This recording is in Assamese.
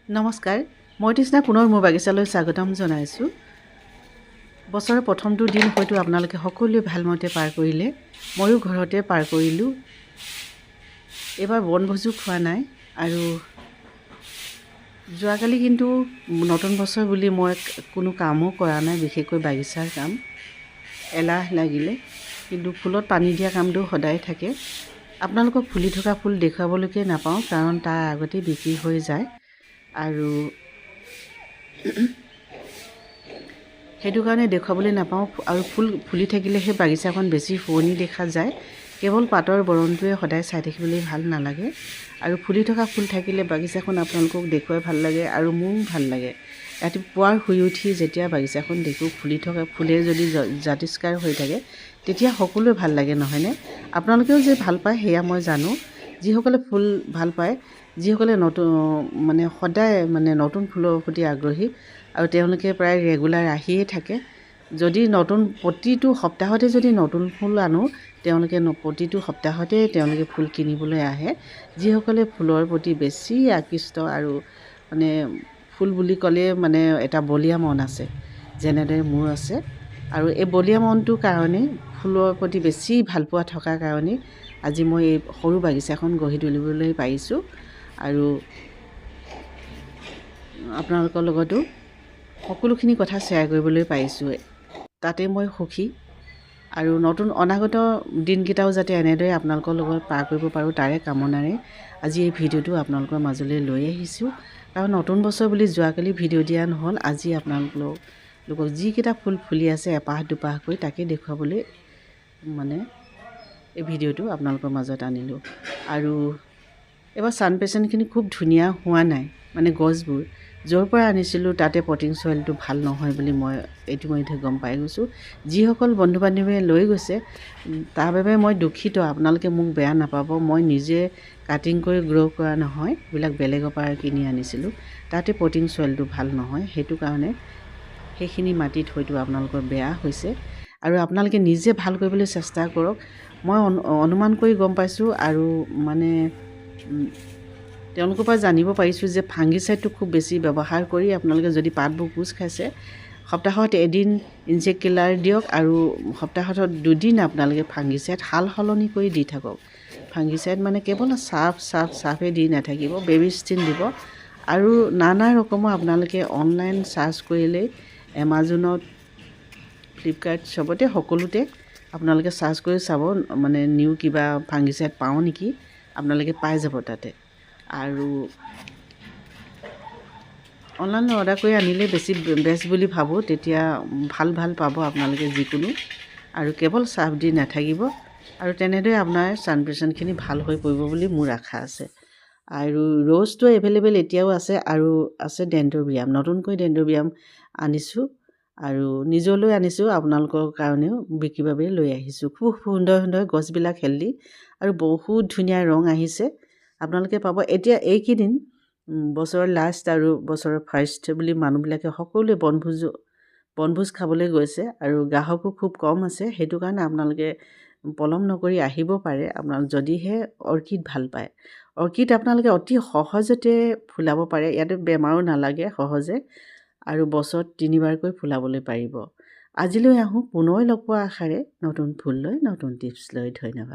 নমস্কাৰ, মই তৃষ্ণা পুনৰ মোৰ বাগিচালৈ স্বাগতম জনাইছোঁ। বছৰৰ প্ৰথমটো দিন হয়তো আপোনালোকে সকলোৱে ভালমতে পাৰ কৰিলে, ময়ো ঘৰতে পাৰ কৰিলোঁ। এইবাৰ বনভোজো খোৱা নাই আৰু যোৱাকালি কিন্তু নতুন বছৰ বুলি মই কোনো কামো কৰা নাই, বিশেষকৈ বাগিচাৰ কাম। এলাহ লাগিলে, কিন্তু ফুলত পানী দিয়া কামটো সদায় থাকে। আপোনালোকক ফুলি থকা ফুল দেখুৱাবলৈকে নাপাওঁ, কাৰণ তাৰ আগতেই বিক্ৰী হৈ যায় আৰু সেইটো কাৰণে দেখুৱাবলৈ নাপাওঁ। আৰু ফুল ফুলি থাকিলেহে বাগিচাখন বেছি শুৱনি দেখা যায়। কেৱল পাতৰ বৰণটোৱে সদায় চাই থাকিবলৈ ভাল নালাগে। আৰু ফুলি থকা ফুল থাকিলে বাগিচাখন আপোনালোকক দেখুৱাই ভাল লাগে আৰু মোৰো ভাল লাগে। ৰাতিপুৱাৰ শুই উঠি যেতিয়া বাগিচাখন দেখোঁ ফুলি থকা ফুলে যদি জাতিষ্কাৰ হৈ থাকে, তেতিয়া সকলোৱে ভাল লাগে, নহয়নে? আপোনালোকেও যে ভাল পায় সেয়া মই জানো। যিসকলে ফুল ভাল পায়, যিসকলে সদায় নতুন ফুলৰ প্ৰতি আগ্ৰহী আৰু তেওঁলোকে প্ৰায় ৰেগুলাৰ আহিয়ে থাকে। যদি প্ৰতিটো সপ্তাহতে যদি নতুন ফুল আনো, তেওঁলোকে প্ৰতিটো সপ্তাহতে তেওঁলোকে ফুল কিনিবলৈ আহে। যিসকলে ফুলৰ প্ৰতি বেছি আকৃষ্ট আৰু ফুল বুলি ক'লে এটা বলীয়া মন আছে, যেনেদৰে মোৰ আছে। আৰু এই বলীয়া মনটোৰ কাৰণে, ফুলৰ প্ৰতি বেছি ভালপোৱা থকাৰ কাৰণে আজি মই এই সৰু বাগিচাখন গঢ়ি তুলিবলৈ পাৰিছোঁ আৰু আপোনালোকৰ লগতো সকলোখিনি কথা শ্বেয়াৰ কৰিবলৈ পাৰিছোঁ। তাতে মই সুখী আৰু অনাগত দিনকেইটাও যাতে এনেদৰে আপোনালোকৰ লগত পাৰ কৰিব পাৰোঁ, তাৰে কামনাৰে আজি এই ভিডিঅ'টো আপোনালোকৰ মাজলৈ লৈ আহিছোঁ। কাৰণ নতুন বছৰ বুলি যোৱাকালি ভিডিঅ' দিয়া নহ'ল, আজি আপোনালোকক যিকেইটা ফুল ফুলি আছে এপাহ দুপাহকৈ, তাকে দেখুৱাবলৈ এই ভিডিঅ'টো আপোনালোকৰ মাজত আনিলোঁ। আৰু এইবাৰ ছানপেচেণ্টখিনি খুব ধুনীয়া হোৱা নাই, গছবোৰ য'ৰ পৰা আনিছিলোঁ তাতে পটিং চইলটো ভাল নহয় বুলি মই ইতিমধ্যে গম পাই গৈছোঁ। যিসকল বন্ধু বান্ধৱীয়ে লৈ গৈছে তাৰ বাবে মই দুখিত, আপোনালোকে মোক বেয়া নাপাব। মই নিজে কাটিং কৰি গ্ৰ' কৰা নহয়, এইবিলাক বেলেগৰ পৰা কিনি আনিছিলোঁ। তাতে পটিং চইলটো ভাল নহয়, সেইটো কাৰণে সেইখিনি মাটিত হয়তো আপোনালোকৰ বেয়া হৈছে। আৰু আপোনালোকে নিজে ভাল কৰিবলৈ চেষ্টা কৰক। মই অনুমান কৰি গম পাইছোঁ আৰু তেওঁলোকৰ পৰা জানিব পাৰিছোঁ যে ফাংগিচাইডটো খুব বেছি ব্যৱহাৰ কৰি আপোনালোকে যদি পাতবোৰ কোচ খাইছে, সপ্তাহত এদিন ইনজেক্ট কিলাৰ দিয়ক আৰু সপ্তাহত 2 দিন আপোনালোকে ফাংগিচাইড সাল সলনি কৰি দি থাকক। ফাংগিচাইড কেৱল চাফে দি নাথাকিব, বেবিষ্টিন দিব। আৰু নানা ৰকমৰ আপোনালোকে অনলাইন চাৰ্চ কৰিলেই এমাজনত, ফ্লিপকাৰ্ট, চবতে সকলোতে আপোনালোকে চাৰ্চ কৰি চাব, নিউ কিবা ফাংগিচাইড পাওঁ নেকি, আপোনালোকে পাই যাব তাতে। আৰু অনলাইনত অৰ্ডাৰ কৰি আনিলে বেছি বেষ্ট বুলি ভাবোঁ, তেতিয়া ভাল পাব আপোনালোকে যিকোনো। আৰু কেৱল চাৰ্ফ দি নাথাকিব, আৰু তেনেদৰে আপোনাৰ ছানপেচেণ্টখিনি ভাল হৈ পৰিব বুলি মোৰ আশা আছে। আৰু ৰ'জটো এভেইলেবল এতিয়াও আছে, আৰু আছে ডেণ্ড্ৰবিয়াম, নতুনকৈ ডেণ্ড্ৰবিয়াম আনিছোঁ আৰু নিজলৈ আনিছোঁ, আপোনালোকৰ কাৰণেও বিক্ৰীৰ বাবে লৈ আহিছোঁ। খুব সুন্দৰ সুন্দৰ গছবিলাক, হেল্ডি আৰু বহুত ধুনীয়া ৰং আহিছে, আপোনালোকে পাব। এতিয়া এইকেইদিন বছৰৰ লাষ্ট আৰু বছৰৰ ফাৰ্ষ্ট বুলি মানুহবিলাকে সকলোৱে বনভোজ খাবলৈ গৈছে আৰু গ্ৰাহকো খুব কম আছে। সেইটো কাৰণে আপোনালোকে পলম নকৰি আহিব পাৰে, যদিহে অৰ্কিড ভাল পায়। অৰ্কিড আপোনালোকে অতি সহজতে ফুলাব পাৰে, ইয়াতে বেমাৰো নালাগে সহজে, আৰু বছৰত 3 বাৰকৈ ফুলাবলৈ পাৰিব। আজিলৈ আহোঁ, পুনৰ লগ পোৱাৰ আশাৰে নতুন ফুল লৈ, নতুন টিপছ লৈ। ধন্যবাদ।